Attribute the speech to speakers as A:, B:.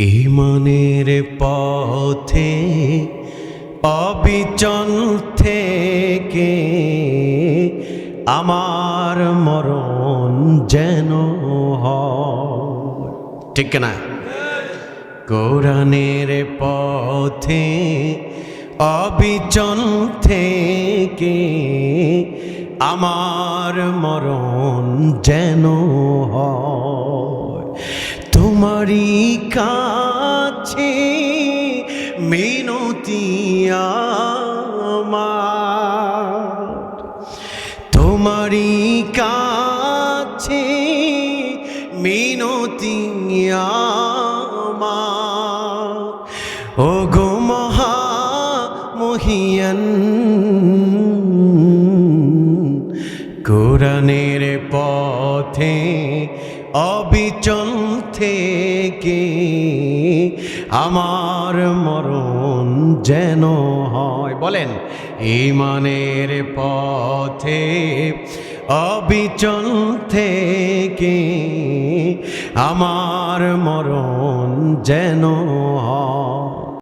A: ঈমানের পথে অবিচল থেকে আমার মরণ যেন হয়। ঠিক না? কোরআনের পথে অবিচল থেকে আমার মরণ যেন হয়। তোমারই কাছে মিনতি আমার, তোমারই কাছে মিনতি আমার। ও গো মহামহিয়ান, কোরআনের পথে অবিচল থেকে আমার মরণ যেন হয়। বলেন, ঈমানের পথে অবিচল থেকে আমার মরণ যেন হয়।